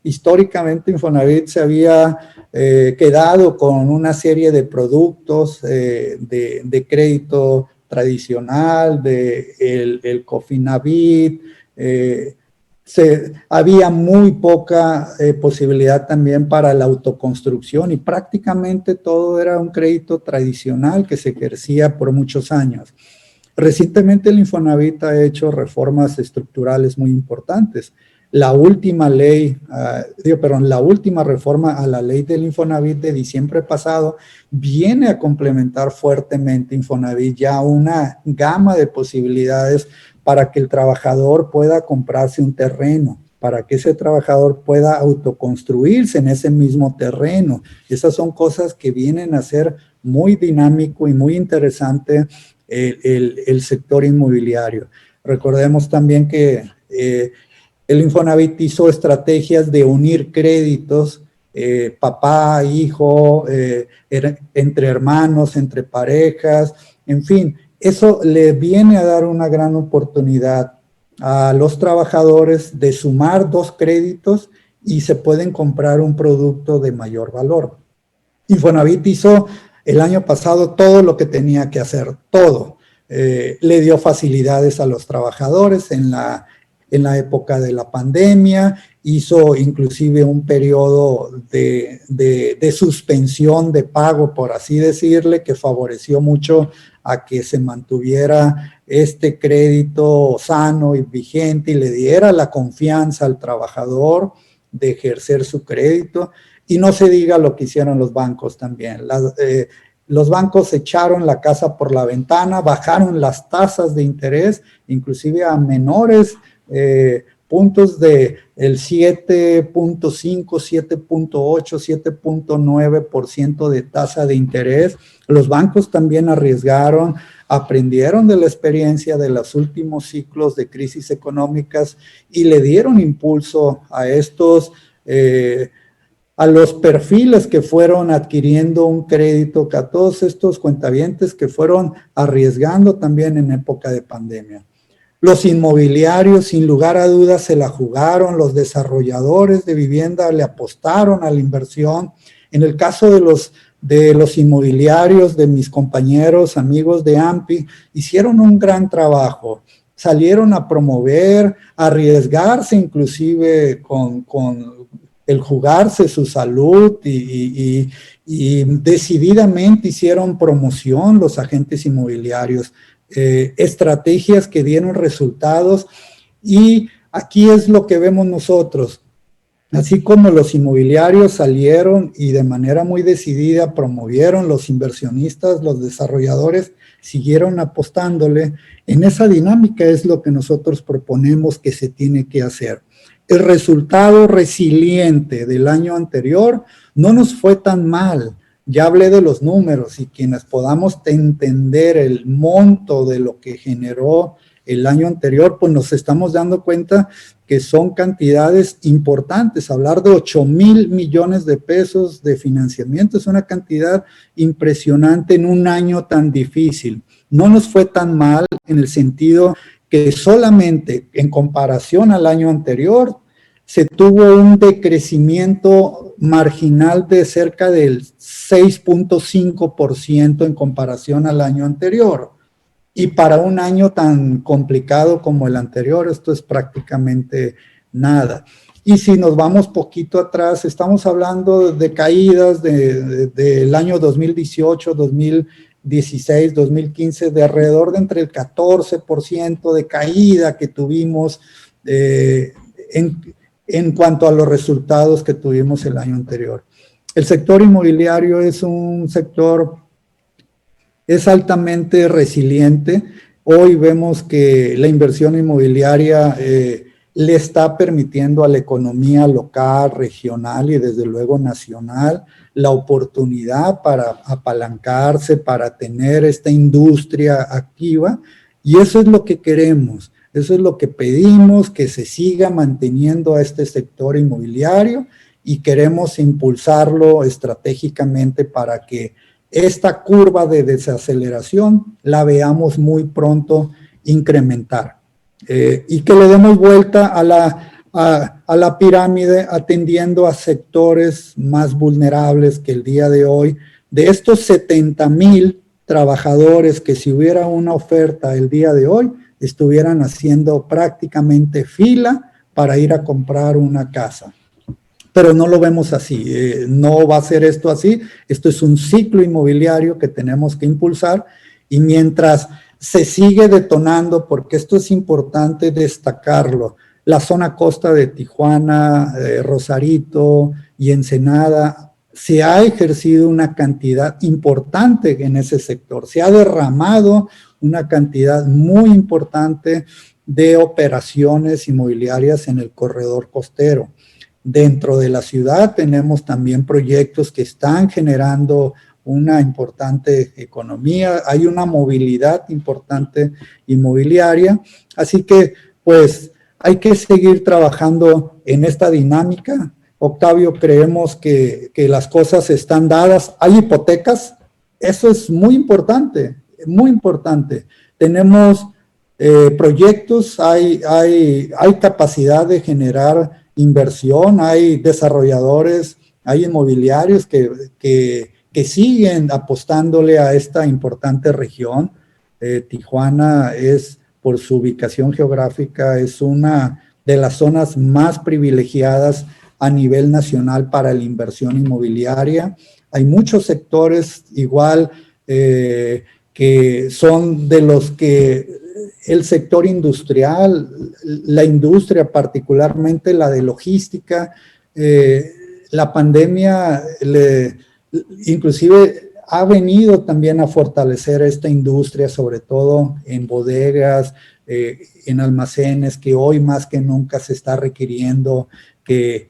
Históricamente Infonavit se había quedado con una serie de productos de crédito tradicional, el Cofinavit, había muy poca posibilidad también para la autoconstrucción y prácticamente todo era un crédito tradicional que se ejercía por muchos años. Recientemente el Infonavit ha hecho reformas estructurales muy importantes. La última la última reforma a la ley del Infonavit de diciembre pasado viene a complementar fuertemente Infonavit ya una gama de posibilidades para que el trabajador pueda comprarse un terreno, para que ese trabajador pueda autoconstruirse en ese mismo terreno. Esas son cosas que vienen a ser muy dinámico y muy interesante el sector inmobiliario. Recordemos también que el Infonavit hizo estrategias de unir créditos, papá, hijo, entre hermanos, entre parejas, en fin. Eso le viene a dar una gran oportunidad a los trabajadores de sumar 2 créditos y se pueden comprar un producto de mayor valor. Infonavit hizo el año pasado todo lo que tenía que hacer, todo. Le dio facilidades a los trabajadores en la época de la pandemia, hizo inclusive un periodo de suspensión de pago, por así decirle, que favoreció mucho a que se mantuviera este crédito sano y vigente y le diera la confianza al trabajador de ejercer su crédito. Y no se diga lo que hicieron los bancos también. Los bancos echaron la casa por la ventana, bajaron las tasas de interés, inclusive a menores puntos de el 7.5, 7.8, 7.9% de tasa de interés. Los bancos también arriesgaron, aprendieron de la experiencia de los últimos ciclos de crisis económicas y le dieron impulso a a los perfiles que fueron adquiriendo un crédito, a todos estos cuentavientes que fueron arriesgando también en época de pandemia. Los inmobiliarios, sin lugar a dudas, se la jugaron, los desarrolladores de vivienda le apostaron a la inversión. En el caso de los inmobiliarios, de mis compañeros, amigos de AMPI, hicieron un gran trabajo. Salieron a promover, a arriesgarse inclusive con el jugarse su salud y decididamente hicieron promoción los agentes inmobiliarios. Estrategias que dieron resultados y aquí es lo que vemos nosotros. Así como los inmobiliarios salieron y de manera muy decidida promovieron, los inversionistas, los desarrolladores siguieron apostándole. En esa dinámica es lo que nosotros proponemos que se tiene que hacer. El resultado resiliente del año anterior no nos fue tan mal. Ya hablé de los números y quienes podamos entender el monto de lo que generó el año anterior, pues nos estamos dando cuenta que son cantidades importantes. Hablar de 8,000 millones de pesos de financiamiento es una cantidad impresionante en un año tan difícil. No nos fue tan mal en el sentido que solamente en comparación al año anterior se tuvo un decrecimiento marginal de cerca del 6.5% en comparación al año anterior. Y para un año tan complicado como el anterior, esto es prácticamente nada. Y si nos vamos poquito atrás, estamos hablando de caídas del año 2018, 2016, 2015, de alrededor de entre el 14% de caída que tuvimos en cuanto a los resultados que tuvimos el año anterior. El sector inmobiliario es un sector, es altamente resiliente. Hoy vemos que la inversión inmobiliaria le está permitiendo a la economía local, regional y desde luego nacional la oportunidad para apalancarse, para tener esta industria activa, y eso es lo que queremos. Eso es lo que pedimos, que se siga manteniendo a este sector inmobiliario, y queremos impulsarlo estratégicamente para que esta curva de desaceleración la veamos muy pronto incrementar, y que le demos vuelta a la pirámide atendiendo a sectores más vulnerables que el día de hoy. De estos 70,000 trabajadores que si hubiera una oferta el día de hoy, estuvieran haciendo prácticamente fila para ir a comprar una casa. Pero no lo vemos así, no va a ser esto así. Esto es un ciclo inmobiliario que tenemos que impulsar, y mientras se sigue detonando, porque esto es importante destacarlo, la zona costa de Tijuana, Rosarito y Ensenada, se ha ejercido una cantidad importante en ese sector, se ha derramado una cantidad muy importante de operaciones inmobiliarias en el corredor costero. Dentro de la ciudad tenemos también proyectos que están generando una importante economía, hay una movilidad importante inmobiliaria, así que pues hay que seguir trabajando en esta dinámica. Octavio, creemos que las cosas están dadas, hay hipotecas, eso es muy importante, muy importante. Tenemos proyectos, hay capacidad de generar inversión, hay desarrolladores, hay inmobiliarios que siguen apostándole a esta importante región. Tijuana es, por su ubicación geográfica, es una de las zonas más privilegiadas a nivel nacional para la inversión inmobiliaria. Hay muchos sectores igual que son de los que el sector industrial, la industria, particularmente la de logística, la pandemia inclusive ha venido también a fortalecer esta industria, sobre todo en bodegas, en almacenes, que hoy más que nunca se está requiriendo que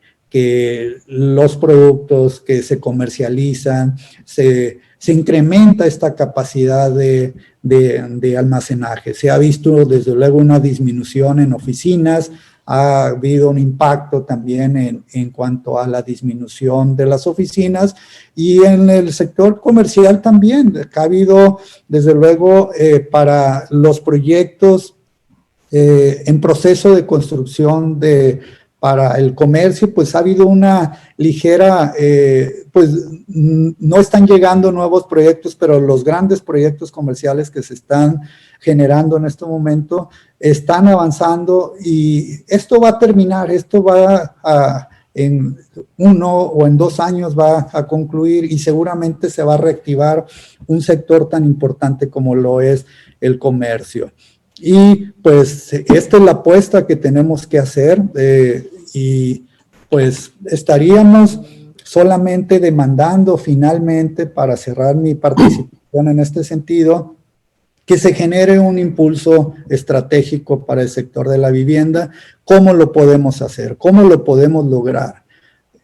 los productos que se comercializan, se incrementa esta capacidad de almacenaje. Se ha visto desde luego una disminución en oficinas, ha habido un impacto también en cuanto a la disminución de las oficinas, y en el sector comercial también ha habido desde luego para los proyectos en proceso de construcción para el comercio, pues ha habido una ligera, pues no están llegando nuevos proyectos, pero los grandes proyectos comerciales que se están generando en este momento están avanzando, y esto va a terminar, esto va en 1 o en 2 años va a concluir, y seguramente se va a reactivar un sector tan importante como lo es el comercio. Y pues esta es la apuesta que tenemos que hacer, y pues estaríamos solamente demandando finalmente, para cerrar mi participación en este sentido, que se genere un impulso estratégico para el sector de la vivienda. ¿Cómo lo podemos hacer? ¿Cómo lo podemos lograr?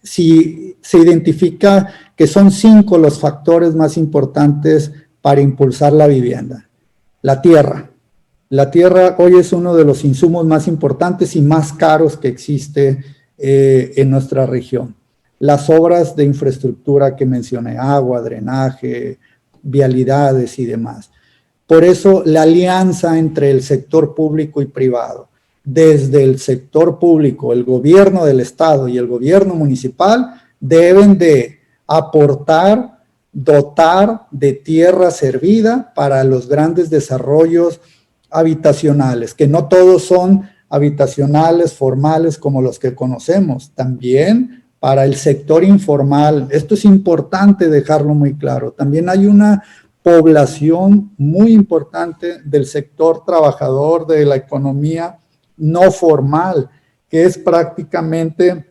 Si se identifica que son 5 los factores más importantes para impulsar la vivienda: la tierra, La tierra hoy es uno de los insumos más importantes y más caros que existe en nuestra región. Las obras de infraestructura que mencioné, agua, drenaje, vialidades y demás. Por eso la alianza entre el sector público y privado, desde el sector público, el gobierno del estado y el gobierno municipal, deben de aportar, dotar de tierra servida para los grandes desarrollos habitacionales, que no todos son habitacionales formales como los que conocemos, también para el sector informal. Esto es importante dejarlo muy claro. También hay una población muy importante del sector trabajador de la economía no formal, que es prácticamente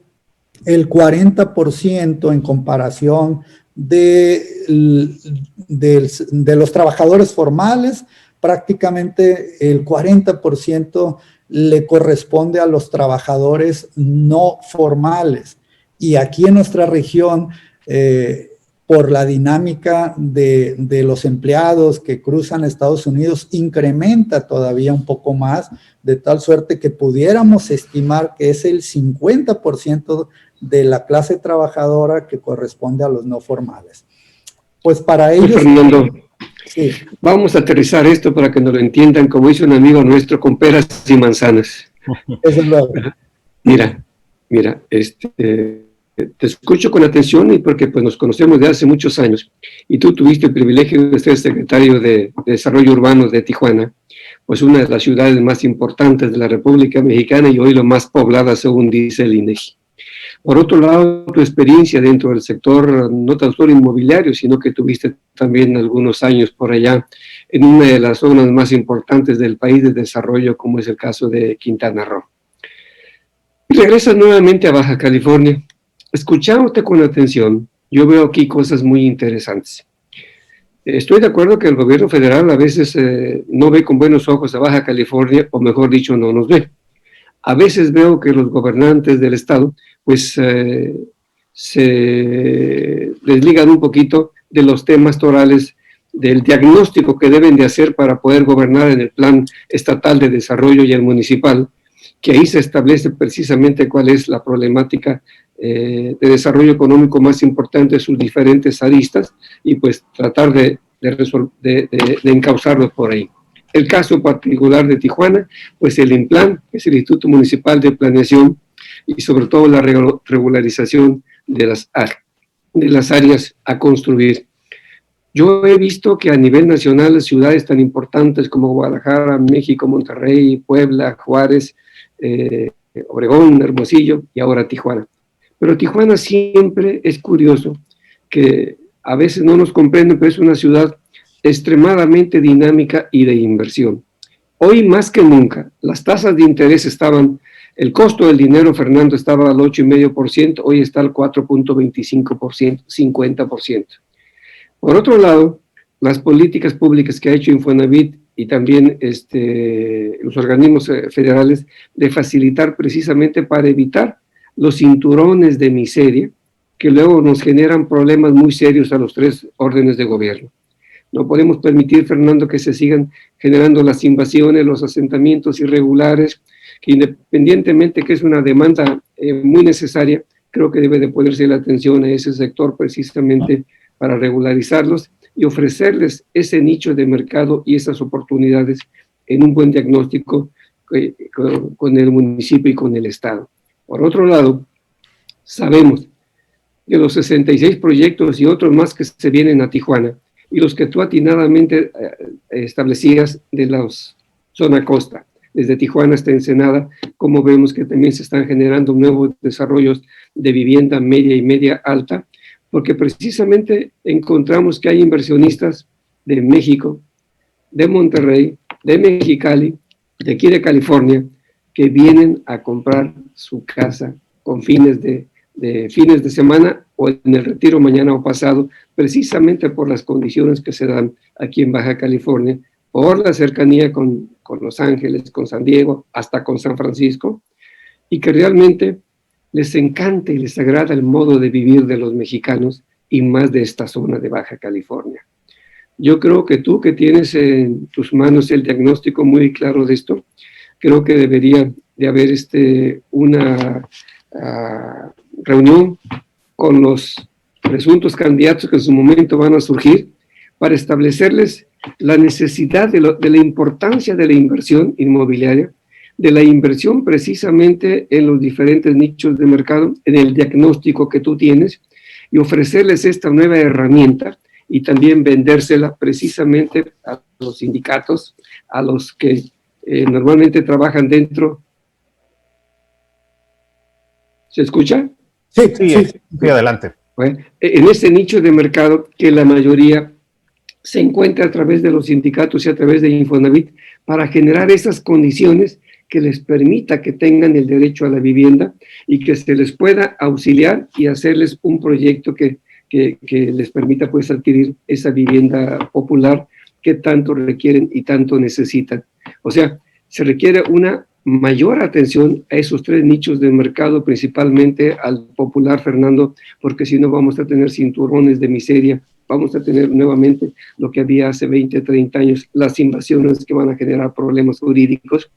el 40% en comparación de los trabajadores formales. Prácticamente el 40% le corresponde a los trabajadores no formales. Y aquí en nuestra región, por la dinámica de los empleados que cruzan Estados Unidos, incrementa todavía un poco más, de tal suerte que pudiéramos estimar que es el 50% de la clase trabajadora que corresponde a los no formales. Pues para ellos... Fernando, sí. Vamos a aterrizar esto para que nos lo entiendan, como dice un amigo nuestro, con peras y manzanas. Eso es lo... Mira, te escucho con atención y porque pues, nos conocemos de hace muchos años y tú tuviste el privilegio de ser secretario de Desarrollo Urbano de Tijuana, pues una de las ciudades más importantes de la República Mexicana y hoy la más poblada según dice el INEGI. Por otro lado, tu experiencia dentro del sector, no tan solo inmobiliario, sino que tuviste también algunos años por allá en una de las zonas más importantes del país de desarrollo, como es el caso de Quintana Roo. Y regresas nuevamente a Baja California. Escuchándote con atención, yo veo aquí cosas muy interesantes. Estoy de acuerdo que el gobierno federal a veces no ve con buenos ojos a Baja California, o mejor dicho, no nos ve. A veces veo que los gobernantes del estado pues se desligan un poquito de los temas torales, del diagnóstico que deben de hacer para poder gobernar en el plan estatal de desarrollo y el municipal, que ahí se establece precisamente cuál es la problemática de desarrollo económico más importante de sus diferentes aristas y pues tratar de encauzarlos por ahí. El caso particular de Tijuana, pues el INPLAN, que es el Instituto Municipal de Planeación, y sobre todo la regularización de las áreas a construir. Yo he visto que a nivel nacional ciudades tan importantes como Guadalajara, México, Monterrey, Puebla, Juárez, Obregón, Hermosillo y ahora Tijuana. Pero Tijuana siempre es curioso, que a veces no nos comprenden, pero es una ciudad extremadamente dinámica y de inversión. Hoy más que nunca, las tasas de interés estaban, el costo del dinero, Fernando, estaba al 8,5%, hoy está al 4,25%, 50%. Por otro lado, las políticas públicas que ha hecho Infonavit y también los organismos federales de facilitar precisamente para evitar los cinturones de miseria que luego nos generan problemas muy serios a los tres órdenes de gobierno. No podemos permitir, Fernando, que se sigan generando las invasiones, los asentamientos irregulares, que independientemente que es una demanda muy necesaria, creo que debe de ponerse la atención a ese sector precisamente para regularizarlos y ofrecerles ese nicho de mercado y esas oportunidades en un buen diagnóstico con el municipio y con el Estado. Por otro lado, sabemos que los 66 proyectos y otros más que se vienen a Tijuana y los que tú atinadamente establecías de la zona costa, desde Tijuana hasta Ensenada, como vemos que también se están generando nuevos desarrollos de vivienda media y media alta, porque precisamente encontramos que hay inversionistas de México, de Monterrey, de Mexicali, de aquí de California, que vienen a comprar su casa con fines de semana o en el retiro mañana o pasado, precisamente por las condiciones que se dan aquí en Baja California, por la cercanía con Los Ángeles, con San Diego, hasta con San Francisco, y que realmente les encanta y les agrada el modo de vivir de los mexicanos y más de esta zona de Baja California. Yo creo que tú, que tienes en tus manos el diagnóstico muy claro de esto, creo que debería de haber una reunión con los presuntos candidatos que en su momento van a surgir para establecerles la necesidad de la importancia de la inversión inmobiliaria, de la inversión precisamente en los diferentes nichos de mercado, en el diagnóstico que tú tienes, y ofrecerles esta nueva herramienta y también vendérsela precisamente a los sindicatos, a los que normalmente trabajan dentro. ¿Se escucha? Sí, adelante. Bueno, en ese nicho de mercado que la mayoría se encuentra a través de los sindicatos y a través de Infonavit para generar esas condiciones que les permita que tengan el derecho a la vivienda y que se les pueda auxiliar y hacerles un proyecto que les permita pues adquirir esa vivienda popular que tanto requieren y tanto necesitan. O sea, se requiere una mayor atención a esos tres nichos de mercado, principalmente al popular, Fernando, porque si no vamos a tener cinturones de miseria, vamos a tener nuevamente lo que había hace 20, 30 años, las invasiones que van a generar problemas jurídicos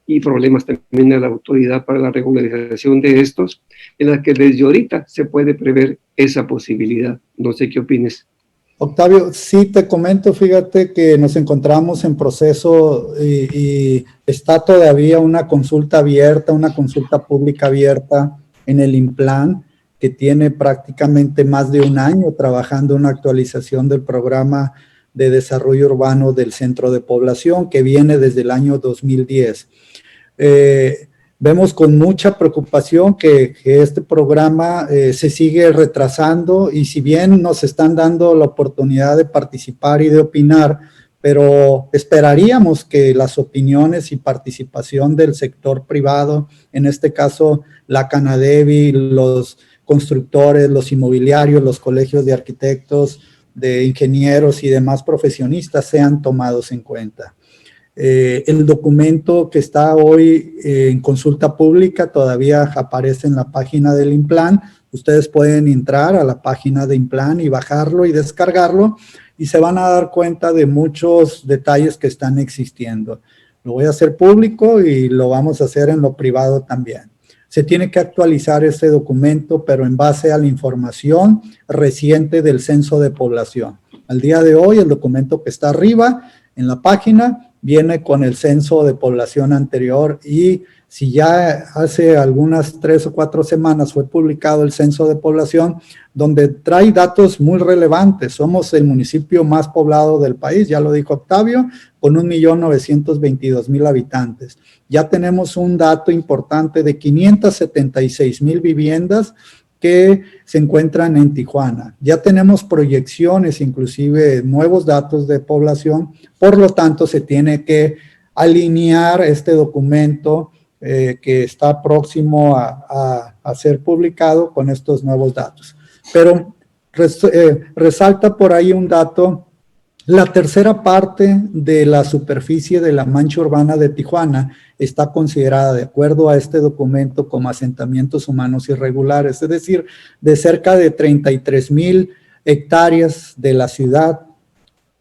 y problemas también a la autoridad para la regularización de estos, en la que desde ahorita se puede prever esa posibilidad. No sé qué opines. Octavio, sí te comento, fíjate que nos encontramos en proceso y está todavía una consulta abierta, una consulta pública abierta en el INPLAN, que tiene prácticamente más de un año trabajando en una actualización del programa de desarrollo urbano del centro de población, que viene desde el año 2010. Vemos con mucha preocupación que este programa se sigue retrasando, y si bien nos están dando la oportunidad de participar y de opinar, pero esperaríamos que las opiniones y participación del sector privado, en este caso la Canadevi, los constructores, los inmobiliarios, los colegios de arquitectos, de ingenieros y demás profesionistas sean tomados en cuenta. El documento que está hoy en consulta pública todavía aparece en la página del INPLAN. Ustedes pueden entrar a la página de INPLAN y bajarlo y descargarlo, y se van a dar cuenta de muchos detalles que están existiendo. Lo voy a hacer público y lo vamos a hacer en lo privado también. Se tiene que actualizar este documento, pero en base a la información reciente del censo de población. Al día de hoy, el documento que está arriba en la página viene con el censo de población anterior, y si ya hace algunas 3 o 4 semanas fue publicado el censo de población, donde trae datos muy relevantes. Somos el municipio más poblado del país, ya lo dijo Octavio, con 1.922.000 habitantes. Ya tenemos un dato importante de 576,000 viviendas que se encuentran en Tijuana. Ya tenemos proyecciones, inclusive nuevos datos de población, por lo tanto se tiene que alinear este documento que está próximo a ser publicado con estos nuevos datos. Pero resalta por ahí un dato: la tercera parte de la superficie de la mancha urbana de Tijuana está considerada, de acuerdo a este documento, como asentamientos humanos irregulares, es decir, de cerca de 33,000 hectáreas de la ciudad,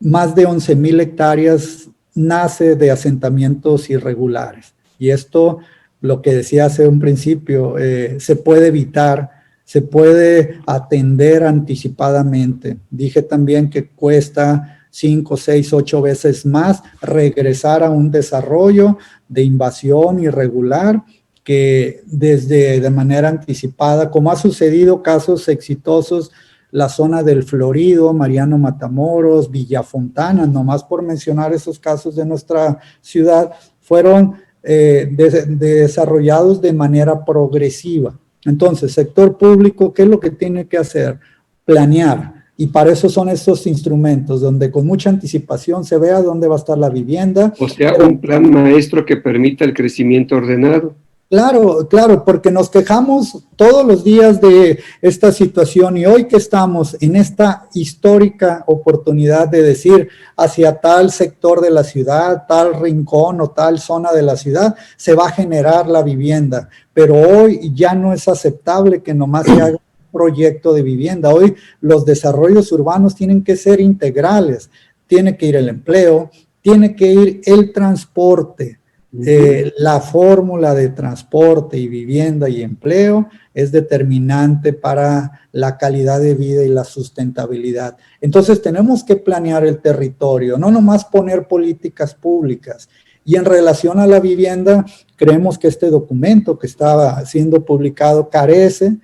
más de 11,000 hectáreas nace de asentamientos irregulares. Y esto, lo que decía hace un principio, se puede evitar, se puede atender anticipadamente. Dije también que cuesta 5, 6, 8 veces más regresar a un desarrollo de invasión irregular que de manera anticipada, como ha sucedido casos exitosos, la zona del Florido, Mariano Matamoros, Villafontana, nomás por mencionar esos casos de nuestra ciudad, fueron desarrollados de manera progresiva. Entonces, sector público, ¿qué es lo que tiene que hacer? Planear. Y para eso son estos instrumentos, donde con mucha anticipación se vea dónde va a estar la vivienda. O sea, un plan maestro que permita el crecimiento ordenado. Claro, claro, porque nos quejamos todos los días de esta situación, y hoy que estamos en esta histórica oportunidad de decir hacia tal sector de la ciudad, tal rincón o tal zona de la ciudad, se va a generar la vivienda. Pero hoy ya no es aceptable que nomás se haga proyecto de vivienda. Hoy los desarrollos urbanos tienen que ser integrales, tiene que ir el empleo, tiene que ir el transporte. La fórmula de transporte y vivienda y empleo es determinante para la calidad de vida y la sustentabilidad. Entonces tenemos que planear el territorio, no nomás poner políticas públicas. Y en relación a la vivienda, creemos que este documento que estaba siendo publicado carece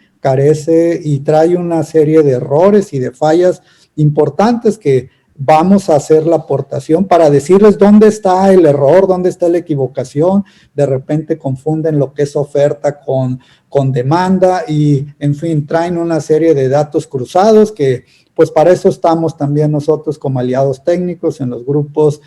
y trae una serie de errores y de fallas importantes que vamos a hacer la aportación para decirles dónde está el error, dónde está la equivocación. De repente confunden lo que es oferta con demanda y, en fin, traen una serie de datos cruzados que, pues, para eso estamos también nosotros como aliados técnicos en los grupos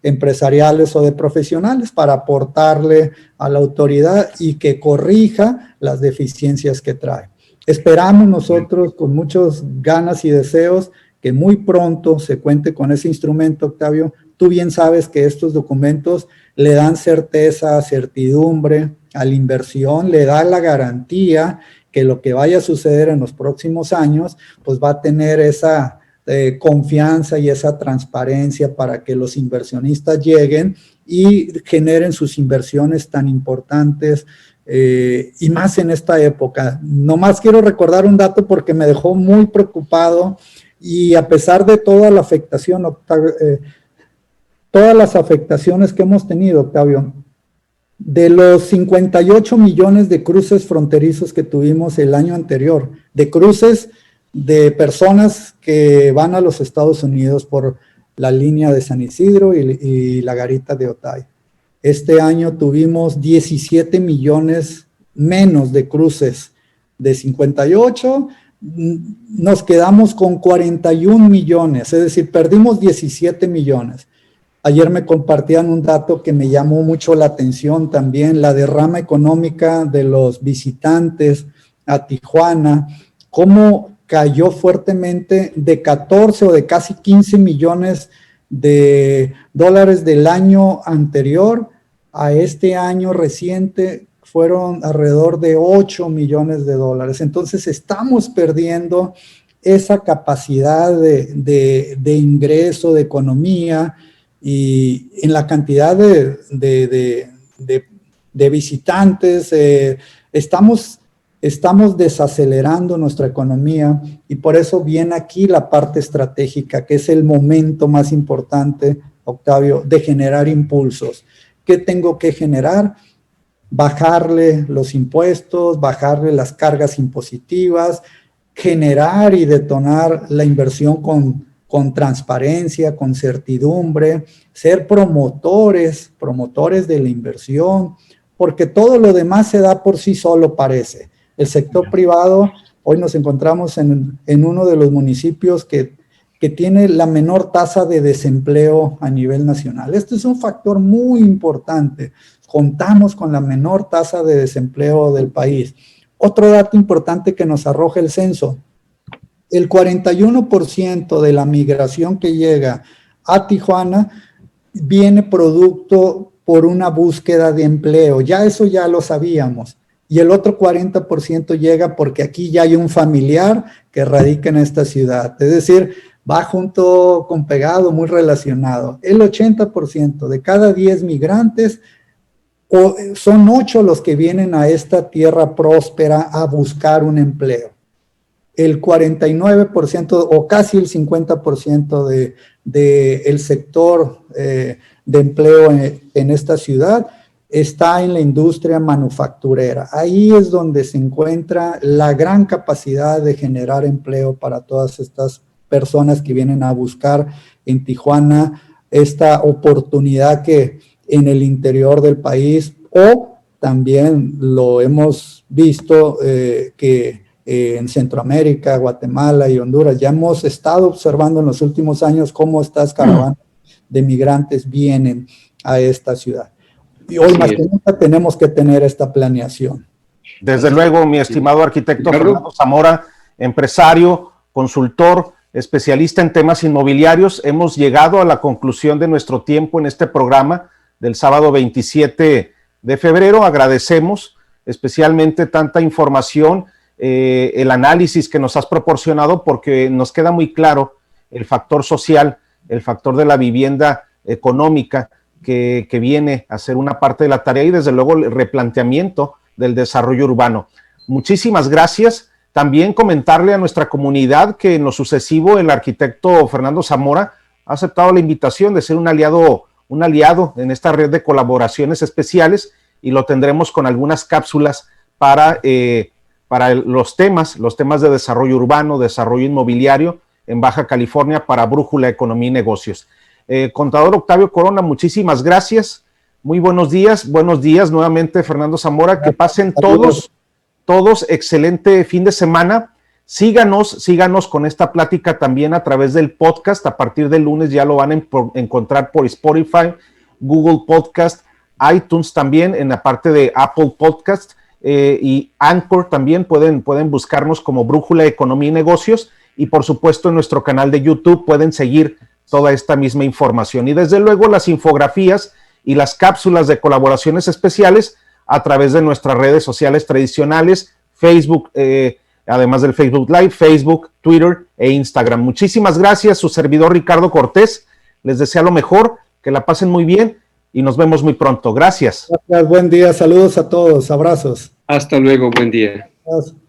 empresariales o de profesionales para aportarle a la autoridad y que corrija las deficiencias que trae. Esperamos nosotros con muchas ganas y deseos que muy pronto se cuente con ese instrumento, Octavio. Tú bien sabes que estos documentos le dan certeza, certidumbre a la inversión, le da la garantía que lo que vaya a suceder en los próximos años, pues va a tener esa confianza y esa transparencia para que los inversionistas lleguen y generen sus inversiones tan importantes y más en esta época. Nomás quiero recordar un dato porque me dejó muy preocupado. Y a pesar de toda la afectación, todas las afectaciones que hemos tenido, Octavio, de los 58 millones de cruces fronterizos que tuvimos el año anterior, de cruces de personas que van a los Estados Unidos por la línea de San Isidro y la garita de Otay. Este año tuvimos 17 millones menos de cruces, de 58 nos quedamos con 41 millones, es decir, perdimos 17 millones. Ayer me compartían un dato que me llamó mucho la atención también, la derrama económica de los visitantes a Tijuana, cómo cayó fuertemente de 14 o de casi 15 millones de dólares del año anterior a este año reciente, fueron alrededor de 8 millones de dólares. Entonces estamos perdiendo esa capacidad de ingreso, de economía, y en la cantidad de visitantes, estamos desacelerando nuestra economía, y por eso viene aquí la parte estratégica, que es el momento más importante, Octavio, de generar impulsos. ¿Qué tengo que generar? Bajarle los impuestos, bajarle las cargas impositivas, generar y detonar la inversión con transparencia, con certidumbre, ser promotores de la inversión, porque todo lo demás se da por sí solo, parece. El sector privado, hoy nos encontramos en uno de los municipios que tiene la menor tasa de desempleo a nivel nacional. Este es un factor muy importante. Contamos con la menor tasa de desempleo del país. Otro dato importante que nos arroja el censo: el 41% de la migración que llega a Tijuana viene producto por una búsqueda de empleo. Ya eso ya lo sabíamos. Y el otro 40% llega porque aquí ya hay un familiar que radica en esta ciudad. Es decir, va junto con pegado, muy relacionado. El 80% de cada 10 migrantes, son 8 los que vienen a esta tierra próspera a buscar un empleo. El 49% o casi el 50% del sector de empleo en esta ciudad está en la industria manufacturera. Ahí es donde se encuentra la gran capacidad de generar empleo para todas estas personas que vienen a buscar en Tijuana esta oportunidad que en el interior del país, o también lo hemos visto que en Centroamérica, Guatemala y Honduras, ya hemos estado observando en los últimos años cómo estas caravanas de migrantes vienen a esta ciudad. Y hoy más que nunca tenemos que tener esta planeación. Desde luego, mi estimado arquitecto Fernando Zamora, empresario, consultor, especialista en temas inmobiliarios, hemos llegado a la conclusión de nuestro tiempo en este programa del sábado 27 de febrero. Agradecemos especialmente tanta información, el análisis que nos has proporcionado, porque nos queda muy claro el factor social el factor de la vivienda económica que viene a ser una parte de la tarea y desde luego el replanteamiento del desarrollo urbano. Muchísimas gracias. También comentarle a nuestra comunidad que en lo sucesivo el arquitecto Fernando Zamora ha aceptado la invitación de ser un aliado en esta red de colaboraciones especiales y lo tendremos con algunas cápsulas para los temas de desarrollo urbano, desarrollo inmobiliario en Baja California para Brújula Economía y Negocios. Contador Octavio Corona, muchísimas gracias. Muy buenos días nuevamente, Fernando Zamora. Que pasen todos excelente fin de semana. Síganos con esta plática también a través del podcast. A partir del lunes ya lo van a encontrar por Spotify, Google Podcast, iTunes también, en la parte de Apple Podcast y Anchor también pueden buscarnos como Brújula Economía y Negocios, y por supuesto en nuestro canal de YouTube pueden seguir toda esta misma información y desde luego las infografías y las cápsulas de colaboraciones especiales a través de nuestras redes sociales tradicionales, Facebook, además del Facebook Live, Facebook, Twitter e Instagram. Muchísimas gracias, su servidor Ricardo Cortés, les desea lo mejor, que la pasen muy bien y nos vemos muy pronto. Gracias. Gracias, buen día, saludos a todos, abrazos. Hasta luego, buen día. Gracias.